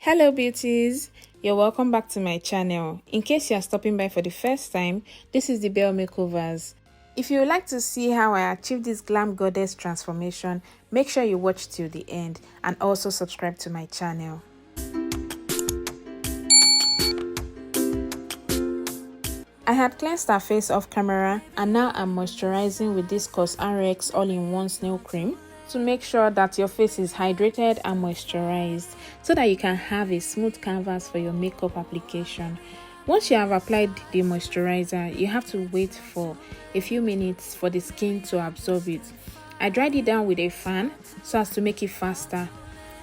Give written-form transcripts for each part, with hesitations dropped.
Hello beauties, you're welcome back to my channel. In case you are stopping by for the first time, this is De'Belle Makeovers. If you would like to see how I achieved this glam goddess transformation, make sure you watch till the end and also subscribe to my channel. I had cleansed her face off camera and now I'm moisturizing with this Cosrx all-in-one snail cream to make sure that your face is hydrated and moisturized so that you can have a smooth canvas for your makeup application. Once you have applied the moisturizer, you have to wait for a few minutes for the skin to absorb it. I dried it down with a fan so as to make it faster.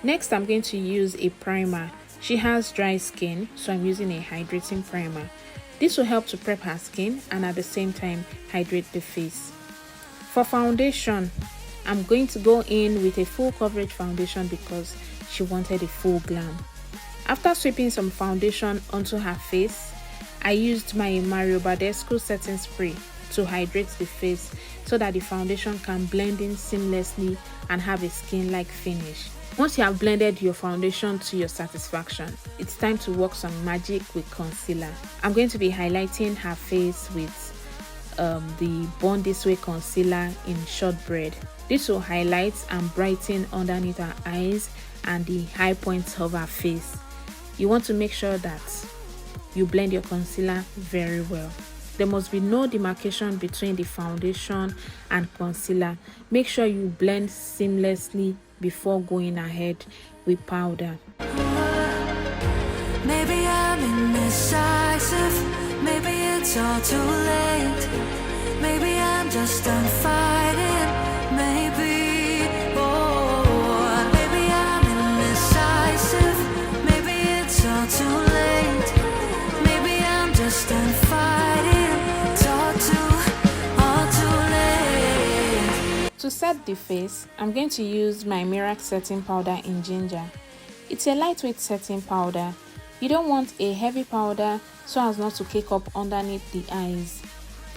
Next, I'm going to use a primer. She has dry skin, so I'm using a hydrating primer. This will help to prep her skin and at the same time hydrate the face. For foundation, I'm going to go in with a full coverage foundation because she wanted a full glam. After sweeping some foundation onto her face, I used my badescu setting spray to hydrate the face so that the foundation can blend in seamlessly and have a skin-like finish. Once you have blended your foundation to your satisfaction, it's time to work some magic with concealer. I'm going to be highlighting her face with the Born This Way concealer in shortbread. This will highlight and brighten underneath her eyes and the high points of her face. You want to make sure that you blend your concealer very well. There must be no demarcation between the foundation and concealer. Make sure you blend seamlessly before going ahead with powder. Maybe I'm indecisive, maybe it's all too late. Maybe I'm just done fighting, maybe, oh, maybe I'm indecisive, maybe it's all too late. Maybe I'm just done fighting, it's all too late. To set the face, I'm going to use my Merak setting powder in ginger. It's a lightweight setting powder. You don't want a heavy powder so as not to cake up underneath the eyes.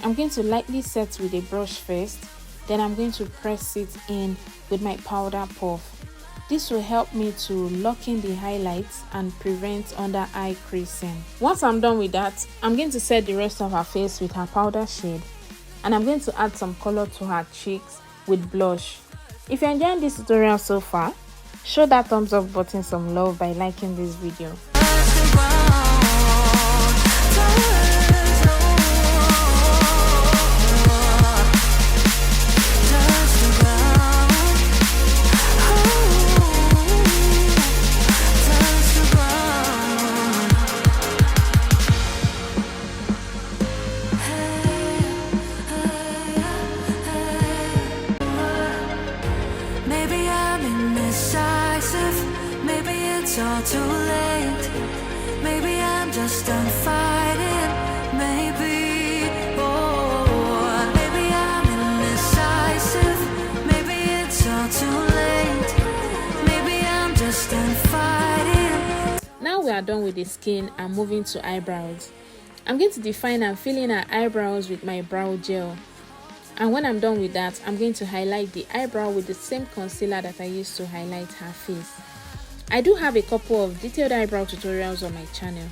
I'm going to lightly set with a brush first, then I'm going to press it in with my powder puff. This will help me to lock in the highlights and prevent under eye creasing. Once I'm done with that, I'm going to set the rest of her face with her powder shade and I'm going to add some color to her cheeks with blush. If you're enjoying this tutorial so far, show that thumbs up button some love by liking this video. Maybe I'm indecisive, maybe it's all too late. Maybe I'm just done fighting, maybe, oh, maybe I'm indecisive, maybe it's all too late. Maybe I'm just done fighting. Now we are done with the skin and moving to eyebrows. I'm going to define and fill in her eyebrows with my brow gel. And when I'm done with that, I'm going to highlight the eyebrow with the same concealer that I used to highlight her face. I do have a couple of detailed eyebrow tutorials on my channel.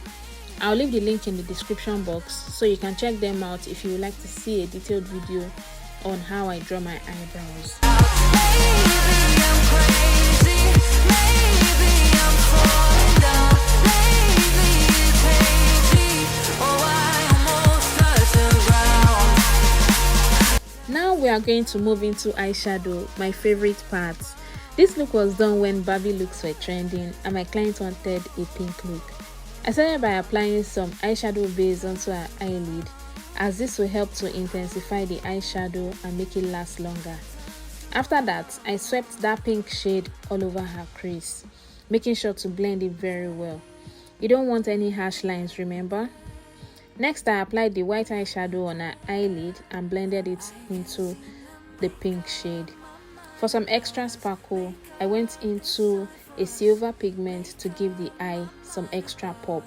I'll leave the link in the description box so you can check them out if you would like to see a detailed video on how I draw my eyebrows. Maybe I'm crazy, maybe I'm falling down, maybe it's hazy, oh I almost touched the ground. Now we are going to move into eyeshadow, my favorite part. This look was done when Barbie looks were trending and my client wanted a pink look. I started by applying some eyeshadow base onto her eyelid, as this will help to intensify the eyeshadow and make it last longer. After that, I swept that pink shade all over her crease, making sure to blend it very well. You don't want any harsh lines, remember? Next, I applied the white eyeshadow on her eyelid and blended it into the pink shade. For some extra sparkle, I went into a silver pigment to give the eye some extra pop.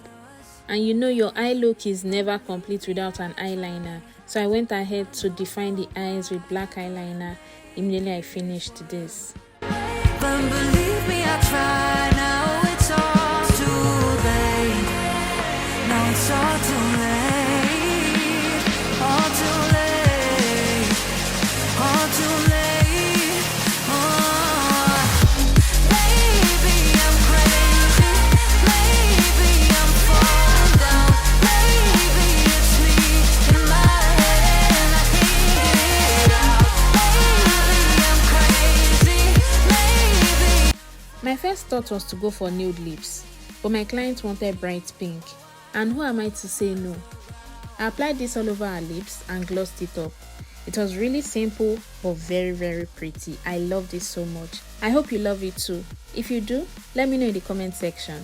And you know your eye look is never complete without an eyeliner, so I went ahead to define the eyes with black eyeliner immediately I finished this. But believe me, I try now, it's all too first thought was to go for nude lips, but my client wanted bright pink, and who am I to say no? I applied this all over her lips and glossed it up. It was really simple but very pretty. I love this so much. I hope you love it too. If you do, let me know in the comment section.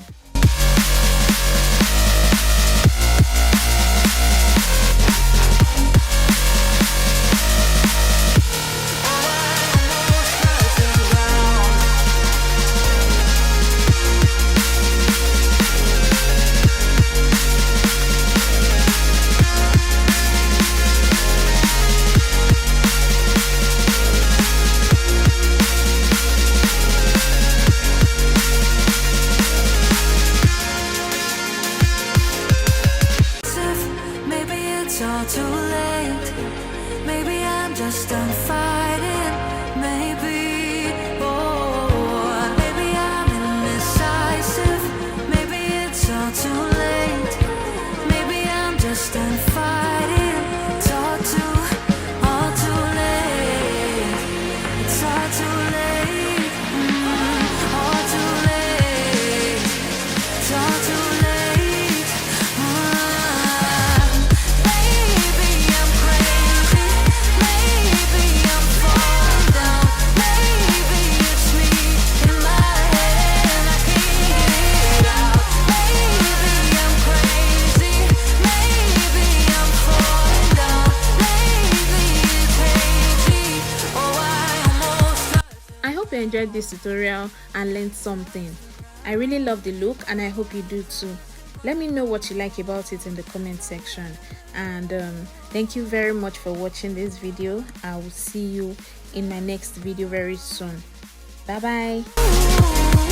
All too late. Maybe I'm just done fighting. Maybe, oh, maybe I'm indecisive. Maybe it's all too late. Maybe I'm just done fighting. It's all too late. It's all too late. All too late. It's all too late. I hope you enjoyed this tutorial and learned something. I really love the look and I hope you do too. Let me know what you like about it in the comment section, and thank you very much for watching this video. I will see you in my next video very soon. Bye bye.